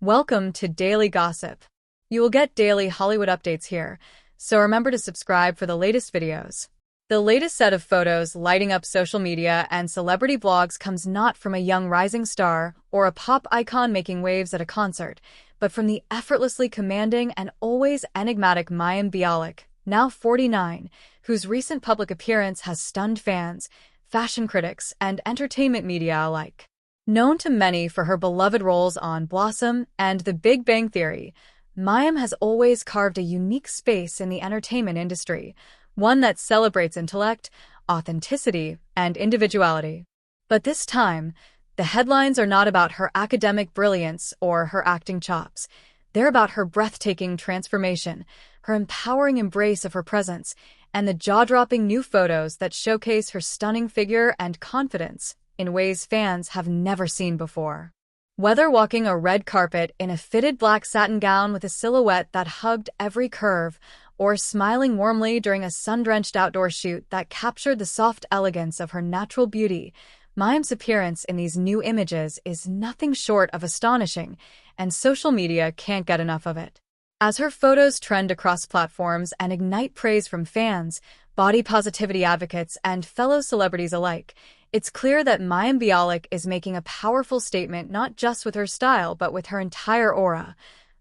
Welcome to Daily Gossip. You will get daily Hollywood updates here, so remember to subscribe for the latest videos. The latest set of photos lighting up social media and celebrity blogs comes not from a young rising star or a pop icon making waves at a concert, but from the effortlessly commanding and always enigmatic Mayim Bialik, now 49, whose recent public appearance has stunned fans, fashion critics, and entertainment media alike. Known to many for her beloved roles on Blossom and The Big Bang Theory, Mayim has always carved a unique space in the entertainment industry, one that celebrates intellect, authenticity, and individuality. But this time, the headlines are not about her academic brilliance or her acting chops. They're about her breathtaking transformation, her empowering embrace of her presence, and the jaw-dropping new photos that showcase her stunning figure and confidence in ways fans have never seen before. Whether walking a red carpet in a fitted black satin gown with a silhouette that hugged every curve, or smiling warmly during a sun-drenched outdoor shoot that captured the soft elegance of her natural beauty, Mayim's appearance in these new images is nothing short of astonishing, and social media can't get enough of it. As her photos trend across platforms and ignite praise from fans, body positivity advocates, and fellow celebrities alike, it's clear that Mayim Bialik is making a powerful statement not just with her style but with her entire aura.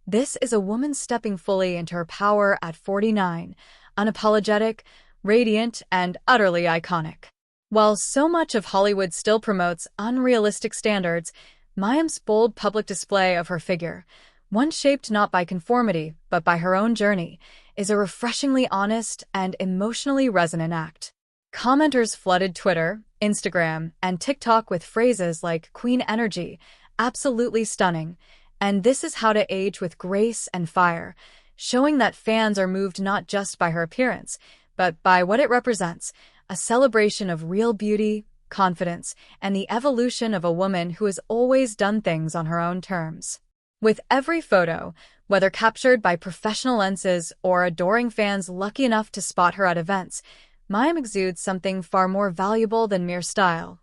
This is a woman stepping fully into her power at 49, unapologetic, radiant, and utterly iconic. While so much of Hollywood still promotes unrealistic standards, Mayim's bold public display of her figure, one shaped not by conformity but by her own journey, is a refreshingly honest and emotionally resonant act. Commenters flooded Twitter, Instagram, and TikTok with phrases like "Queen Energy," "absolutely stunning," and "this is how to age with grace and fire," showing that fans are moved not just by her appearance, but by what it represents, a celebration of real beauty, confidence, and the evolution of a woman who has always done things on her own terms. With every photo, whether captured by professional lenses or adoring fans lucky enough to spot her at events, Mayim exudes something far more valuable than mere style: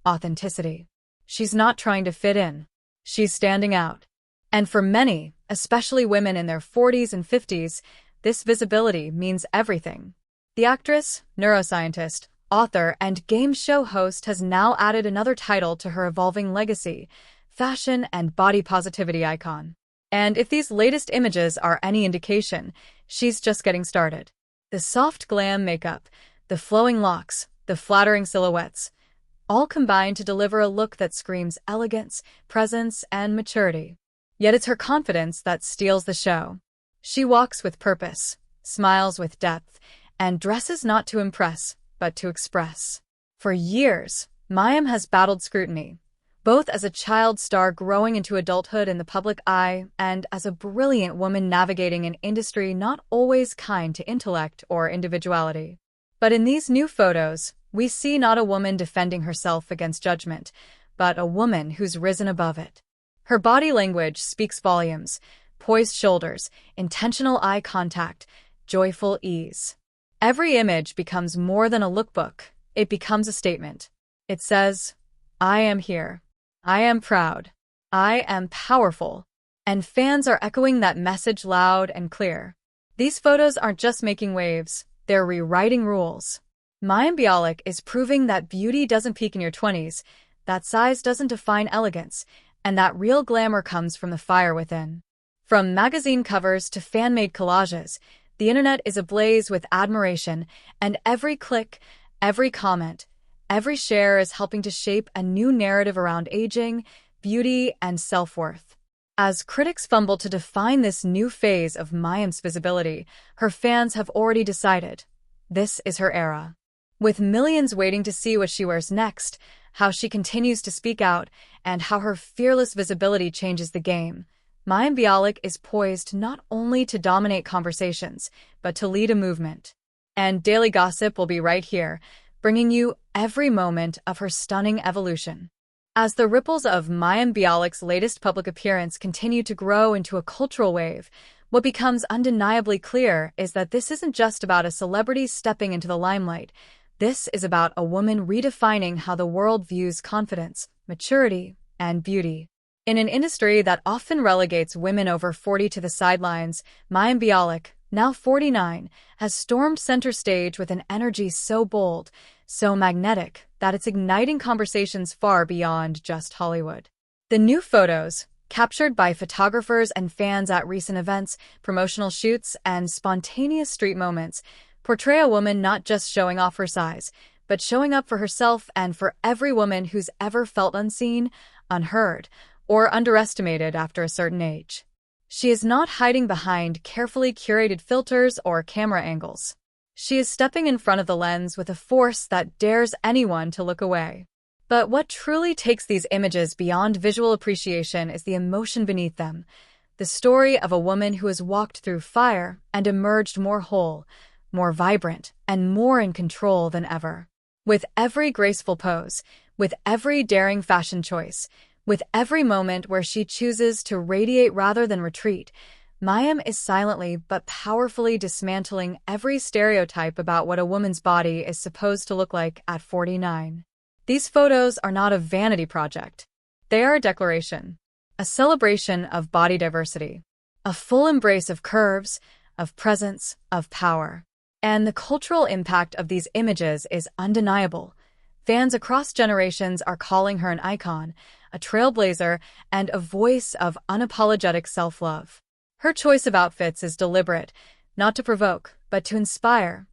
authenticity. She's not trying to fit in. She's standing out. And for many, especially women in their 40s and 50s, this visibility means everything. The actress, neuroscientist, author, and game show host has now added another title to her evolving legacy: fashion and body positivity icon. And if these latest images are any indication, she's just getting started. The soft glam makeup, the flowing locks, the flattering silhouettes, all combine to deliver a look that screams elegance, presence, and maturity. Yet it's her confidence that steals the show. She walks with purpose, smiles with depth, and dresses not to impress, but to express. For years, Mayim has battled scrutiny, both as a child star growing into adulthood in the public eye and as a brilliant woman navigating an industry not always kind to intellect or individuality. But in these new photos, we see not a woman defending herself against judgment, but a woman who's risen above it. Her body language speaks volumes: poised shoulders, intentional eye contact, joyful ease. Every image becomes more than a lookbook. It becomes a statement. It says, "I am here. I am proud. I am powerful." And fans are echoing that message loud and clear. These photos aren't just making waves, they're rewriting rules. Mayim Bialik is proving that beauty doesn't peak in your 20s, that size doesn't define elegance, and that real glamour comes from the fire within. From magazine covers to fan-made collages, the internet is ablaze with admiration, and every click, every comment, every share is helping to shape a new narrative around aging, beauty, and self-worth. As critics fumble to define this new phase of Mayim's visibility, her fans have already decided. This is her era. With millions waiting to see what she wears next, how she continues to speak out, and how her fearless visibility changes the game, Mayim Bialik is poised not only to dominate conversations, but to lead a movement. And Daily Gossip will be right here, bringing you every moment of her stunning evolution. As the ripples of Mayim Bialik's latest public appearance continue to grow into a cultural wave, what becomes undeniably clear is that this isn't just about a celebrity stepping into the limelight. This is about a woman redefining how the world views confidence, maturity, and beauty. In an industry that often relegates women over 40 to the sidelines, Mayim Bialik, now 49, has stormed center stage with an energy so bold, so magnetic, that it's igniting conversations far beyond just Hollywood. The new photos, captured by photographers and fans at recent events, promotional shoots, and spontaneous street moments, portray a woman not just showing off her size, but showing up for herself and for every woman who's ever felt unseen, unheard, or underestimated after a certain age. She is not hiding behind carefully curated filters or camera angles. She is stepping in front of the lens with a force that dares anyone to look away. But what truly takes these images beyond visual appreciation is the emotion beneath them, the story of a woman who has walked through fire and emerged more whole, more vibrant, and more in control than ever. With every graceful pose, with every daring fashion choice, with every moment where she chooses to radiate rather than retreat, Mayim is silently but powerfully dismantling every stereotype about what a woman's body is supposed to look like at 49. These photos are not a vanity project. They are a declaration, a celebration of body diversity, a full embrace of curves, of presence, of power. And the cultural impact of these images is undeniable. Fans across generations are calling her an icon, a trailblazer, and a voice of unapologetic self-love. Her choice of outfits is deliberate, not to provoke, but to inspire.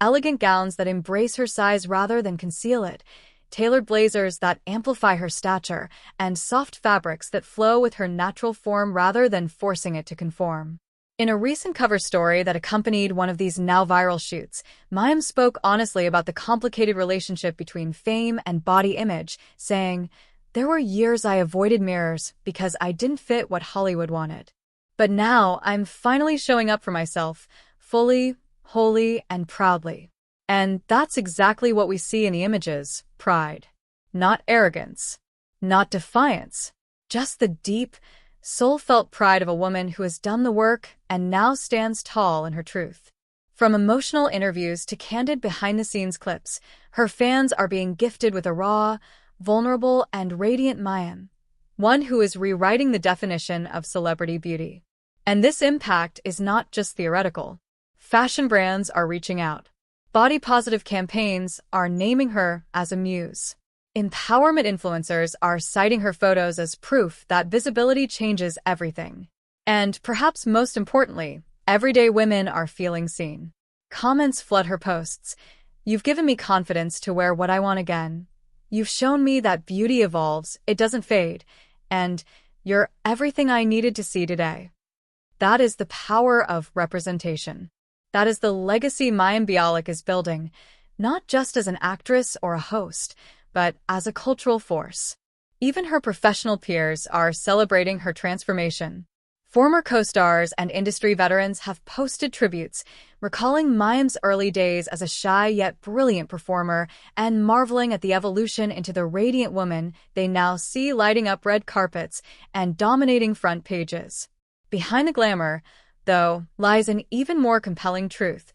Elegant gowns that embrace her size rather than conceal it, tailored blazers that amplify her stature, and soft fabrics that flow with her natural form rather than forcing it to conform. In a recent cover story that accompanied one of these now viral shoots, Mayim spoke honestly about the complicated relationship between fame and body image, saying, "There were years I avoided mirrors because I didn't fit what Hollywood wanted. But now I'm finally showing up for myself, fully, wholly, and proudly." And that's exactly what we see in the images: pride. Not arrogance. Not defiance. Just the deep, soul-felt pride of a woman who has done the work and now stands tall in her truth. From emotional interviews to candid behind-the-scenes clips, her fans are being gifted with a raw, vulnerable, and radiant Mayim, one who is rewriting the definition of celebrity beauty. And this impact is not just theoretical. Fashion brands are reaching out. Body-positive campaigns are naming her as a muse. Empowerment influencers are citing her photos as proof that visibility changes everything. And perhaps most importantly, everyday women are feeling seen. Comments flood her posts. "You've given me confidence to wear what I want again. You've shown me that beauty evolves, it doesn't fade. And you're everything I needed to see today." That is the power of representation. That is the legacy Mayim Bialik is building, not just as an actress or a host, but as a cultural force. Even her professional peers are celebrating her transformation. Former co-stars and industry veterans have posted tributes, recalling Mayim's early days as a shy yet brilliant performer and marveling at the evolution into the radiant woman they now see lighting up red carpets and dominating front pages. Behind the glamour, though, lies an even more compelling truth.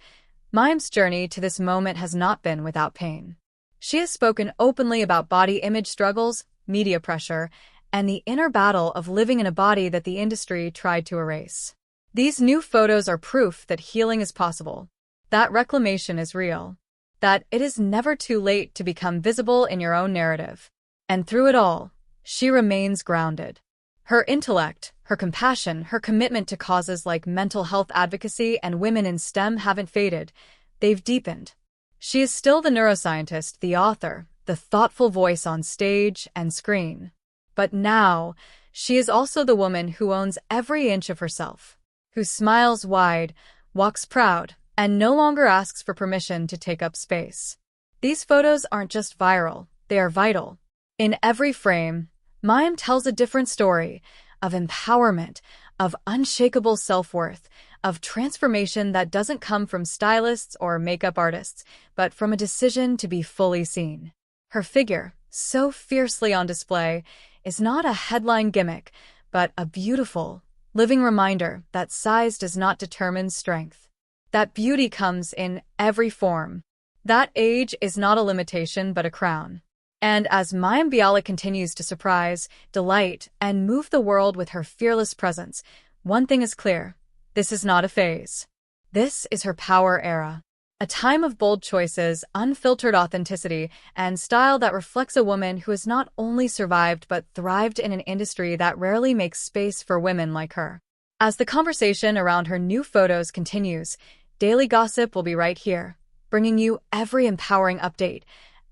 Mayim's journey to this moment has not been without pain. She has spoken openly about body image struggles, media pressure, and the inner battle of living in a body that the industry tried to erase. These new photos are proof that healing is possible, that reclamation is real, that it is never too late to become visible in your own narrative. And through it all, she remains grounded. Her intellect, her compassion, her commitment to causes like mental health advocacy and women in STEM haven't faded. They've deepened. She is still the neuroscientist, the author, the thoughtful voice on stage and screen. But now, she is also the woman who owns every inch of herself, who smiles wide, walks proud, and no longer asks for permission to take up space. These photos aren't just viral, they are vital. In every frame, Mayim tells a different story of empowerment, of unshakable self-worth, of transformation that doesn't come from stylists or makeup artists, but from a decision to be fully seen. Her figure, so fiercely on display, is not a headline gimmick, but a beautiful, living reminder that size does not determine strength. That beauty comes in every form. That age is not a limitation but a crown. And as Mayim Bialik continues to surprise, delight, and move the world with her fearless presence, one thing is clear: this is not a phase. This is her power era. A time of bold choices, unfiltered authenticity, and style that reflects a woman who has not only survived but thrived in an industry that rarely makes space for women like her. As the conversation around her new photos continues, Daily Gossip will be right here, bringing you every empowering update,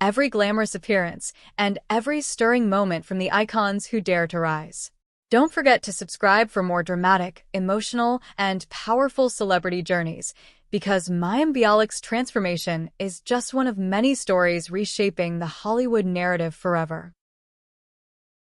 every glamorous appearance, and every stirring moment from the icons who dare to rise. Don't forget to subscribe for more dramatic, emotional, and powerful celebrity journeys, because Mayim Bialik's transformation is just one of many stories reshaping the Hollywood narrative forever.